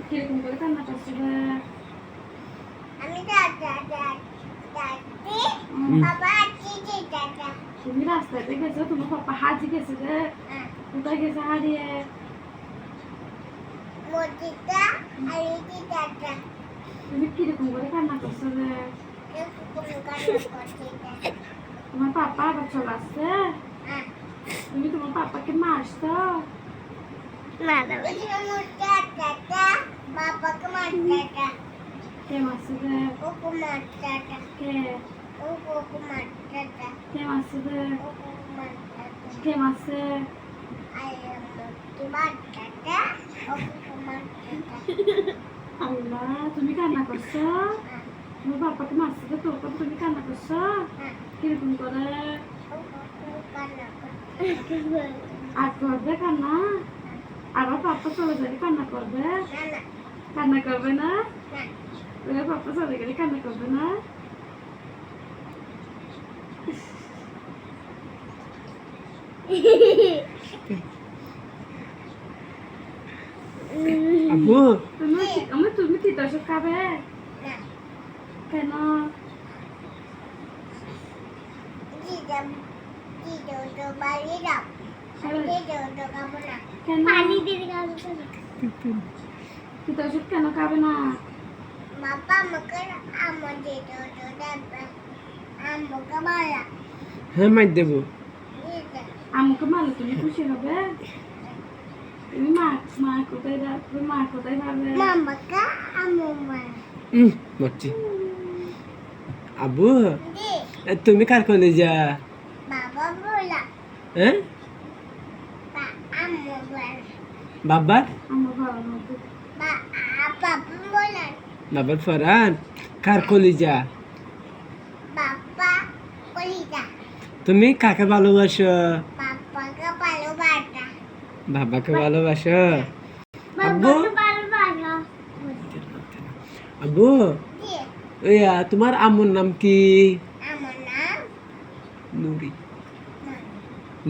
কিরকম করে কান্না করছো? তুমি রাস্তাতে গেছো, তোমার পাপা হাজি গেছে যে কোথায় গেছে হারিয়ে? তুমি কিরকম করে কান্না করছো যে? তোমার পাপা আবার চলে আসছে? তুমি তোমার পাপাকে মারছো? কে মারছে যে? কে কে মারছে যে? কে মারছে? আল্লাহ, তুমি কান্না করছো? তোমার বাবাকে মারছে যে তোর কথা, তুমি কান্না করছো? কিরকম করে? আর করবে কান্না? আবার পাপা চলে যাবে কান্না করবে? কান্না করবে না? ওরা পাপা চলে গেলে কান্না করবে না? আব্বু তুমি তিতা ওষুধ খাবে? কেন? কেন তিতা ওষুধ কেন খাবে না? হ্যাঁ মার দেবো। আমাকে মারলে তুমি খুশি হবে? তুমি মা কোথায় যাবে? মা কোথায় যাবে? মারছি। আব্বু তুমি কার কোলে যা? হ্যাঁ বাবার আমার ভালো মতো বাবার ফরান কার কোলে যা? তুমি কাকে ভালোবাসো? বাবাকে ভালোবাসো? আব্বু আব্বু তোমার আম্মুর নাম কি? নুরি।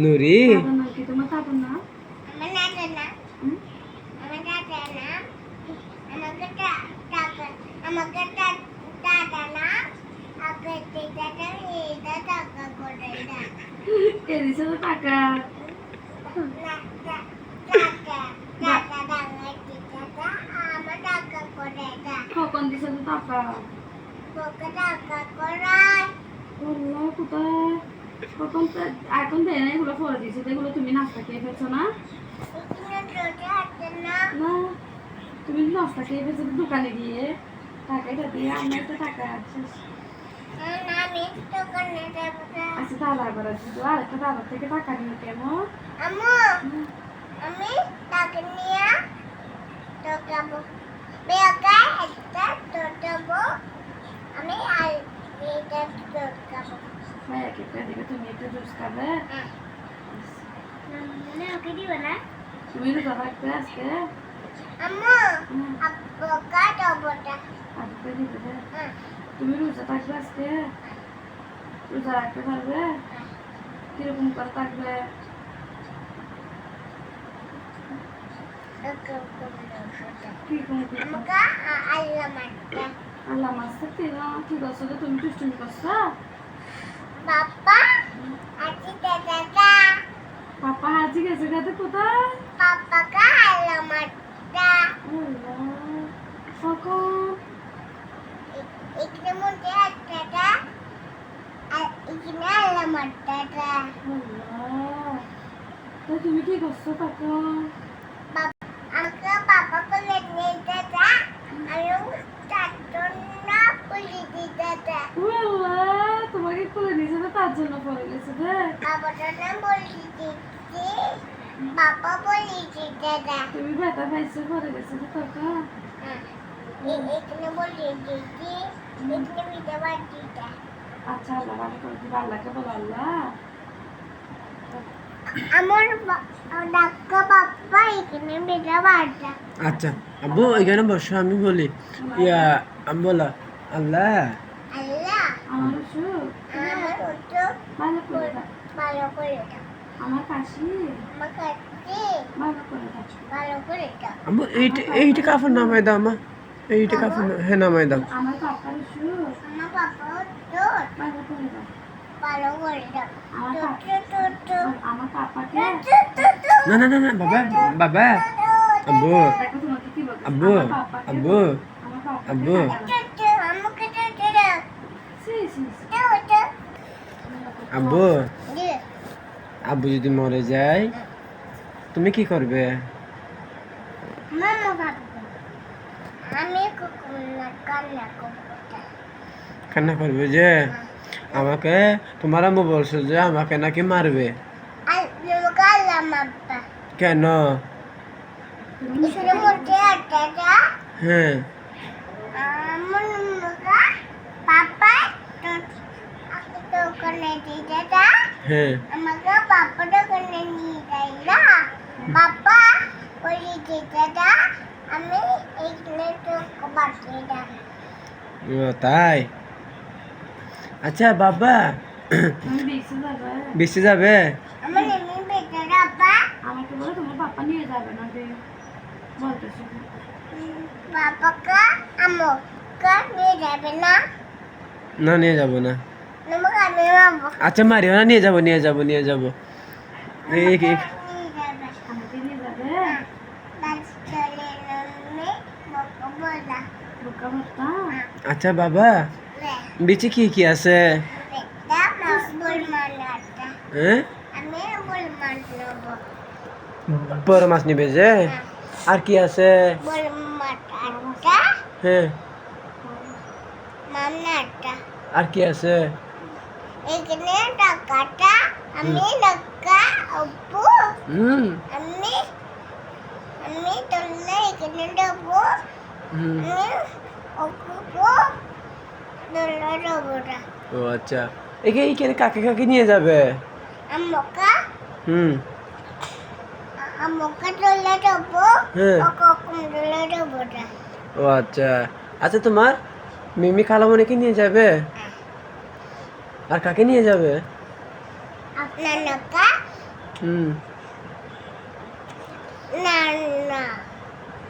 নুরি দাদার নাম কি? তোমার দাদার নাম? কে দিছে তো টাকা? কখন দিছে তো টাকা? আল্লাহ, কোথায়? কখন এখন দেয় না, এগুলো পরে দিছে, এগুলো তুমি নাস্তা খেয়ে ফেলছো না? না, তুমি নাস্তা খেয়ে ফেলছো দোকানে গিয়ে, টাকাটা দিয়ে আমার তো টাকা আছে। আচ্ছা, দাদা আবার আছে তো, আরেকটা দাদার থেকে টাকা নিয়ে কেন? আমি টাকা নিয়ে টোকাবো আমি আর এটা টোকাবো ভাইয়া কেটে দিবে, তুমি একটু জুস খাবে? ওকে দিবে না তুমি রোজা রাখতে আজকে? আম্মু আব্বুকা টবটা আজকে দিবে। তুমি রোজা থাকবে আজকে? রোজা রাখতে পারবে? কিরকম করে থাকবে? আল্লাহ মাসে ঠিক আছে, তুমি দুষ্টুমি করছো? বাবা আজি দাদা পাপা হাজি গেছে গাতে কোথায়? পাপাকা আল্লাহ মারটা কখন? এখানে মধ্যে একটা আর এখানে আল্লাহ মারটা তো তুমি কি করছো তখন? আমাকে পাপা কোলে নিয়ে দাদা আমি চারজন না পুলি দিদা তোমাকে কোলে নিয়েছে তো তার জন্য পড়ে গেছে রে। বাবাটার নাম বলি দিদি বাবা বলি দাদা তুমি ব্যথা পাইছো পড়ে গেছে তো তখন? এখানে বলি দিদি এখানে বিদা বাড়িটা আচ্ছা, আল্লাহ ভালো করে দিবে, আল্লাহকে বলো আল্লাহ। আমার ডাক্কা বাপ্পা এখানে বিদা বাড়িটা আচ্ছা আব্বু এখানে বসো, আমি বলি আমি বলো আল্লাহ আল্লাহ আমার ওষুধ আমার ওটা ভালো করে দাও। ভালো করে দাও আমার কাশি আমার কাছে ভালো করে কাশি ভালো করে দাও। আম্মু এইটা কাপড় নামাই দাও মা, এইটা কাপড় হ্যাঁ নামাই দাও। আমার পাপার সুর আমার পাপা তোর ভালো করে দাও ভালো করে দাও। আমার আমার পাপাকে না না না না বাবা বাবা আব্বু দেখো তোমাকে কি বলতে আব্বু আব্বু আমার পাপাকে আব্বু আমাকে দাও। সি সি আব্বু আব্বু যদি মরে যায় তুমি কি করবে? মামা বাবা আমি কখনো কান্না করবো না। কান্না করবে যে আমাকে তোমার আম্মু বলছো যে আমাকে নাকি মারবে, আর তোমাকে আল্লাহ মাপা কেন? এখানে মধ্যে আটাটা হ্যাঁ আমার মুখা পাপা তো aku তো ওখানে দিয়ে যা হ্যাঁ আমাকে পাপা তো ওখানে নিয়ে যাই না পাপা ওই দিতে যা আমি এইখানে তো বাঁচিয়ে যা ও তাই, আচ্ছা বাবা তুমি বেশি যাবে বেশি যাবে? আমার এমনি বেঁচে বাবা আমাকে বলে তোমার পাপা নিয়ে যাবে না যে বলতেছো বাবাকে আমাকে নিয়ে যাবে না না নিয়ে যাব না। তোমাকে আমি মামা আচ্ছা মারিও না, নিয়ে যাব নিয়ে যাব নিয়ে যাব। এই নিয়ে যাবে আমাকে নিয়ে যাবে বাস চলে নামে বকা বলা বোকা ভর্তা আচ্ছা বাবা বিচে কি আছে? বেটা মাসবুল মানাটা হ্যাঁ আমি বল মানবো বড় মাছ নিবে যে, আর কি আছে? বল মাটাটা হ্যাঁ মামনাটা আর কি আছে? এখানে টাকাটা আমি টাকা অপু হুম আমি আমি তোলে এখানে দেবো হুম আমি অপু তোলে দেবো না ও আচ্ছা এইখানে কাকে কাকে নিয়ে যাবে? আমাকে হুম আমাকে তোলে দেবো হ্যাঁ ওকে তোলে দেবো না ও আচ্ছা আচ্ছা তোমার মিমি খালামণিকে নিয়ে যাবে? আর কাকে নিয়ে যাবে? আপনার নাকা হুম নানা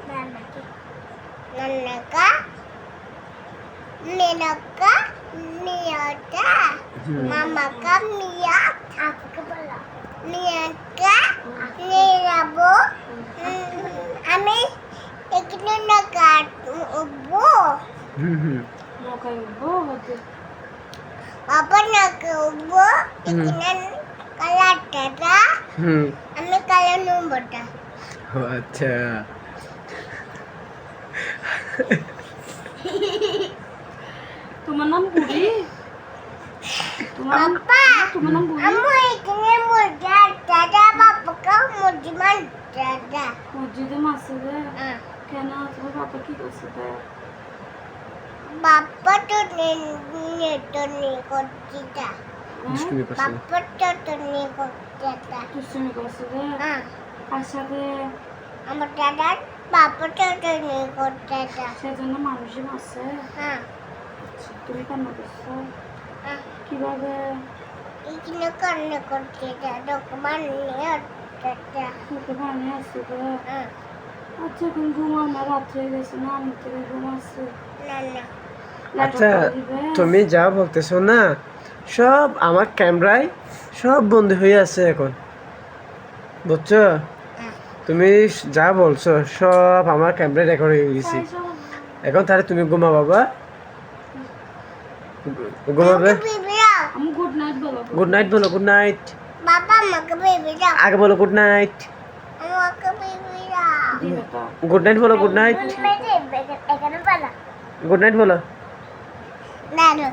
নানাকা মেনাকা মিয়াটা মামাকা মিয়া आपके बोला মিয়াকা নিরাবো আমি এখানে নাকা উবো হুম হুম বোকা উঠবো হতে বাবা নাকা উবো এখানে কালাটা হুম আমি কালা নম্বরটা ও আচ্ছা তোমার নাম বুড়ি পাপা তোমার নাম বুড়ি আমি এখানে মুরগি দাদা বাবাকে মুরগি মান দাদা মসজিদে মাসে রে কেন তোমার পাপা কি করছে তাই বাবা তো নেটনি করছিটা দুষ্টুমি করছে না। বাবা তো নি করছিটা দুষ্টুমি করছে রে আর সাথে আমার দাদা বাবা তো নি করছিটা সেজন্য মানুষই মারছে তুমি কেন করছো কিভাবে এখানে কান্না করছিটা দোকান নিয়ে দাদা মুখে পানি আসছে রে আচ্ছা এখন ঘুমাও না রাত হয়ে গেছে না আমি থেকে ঘুমাচ্ছে না না আচ্ছা তুমি যা বলতেছো না সব আমার ক্যামেরায় সব বন্ধ হয়ে আছে এখন, বুঝছো? তুমি যা বলছো সব আমার ক্যামেরায় রেকর্ড হয়ে গেছে এখন। তাহলে তুমি ঘুমা বাবা, ঘুমাবে। বেবি দাও আমি গুড নাইট বলো গুড নাইট বলো, গুড নাইট। বাবা আমাকে বেবি দাও আগে বলো গুড নাইট, আমাকে বেবি দাও দিবে তো গুড নাইট বলো, গুড নাইট, এখানে পালা গুড নাইট বলো। না না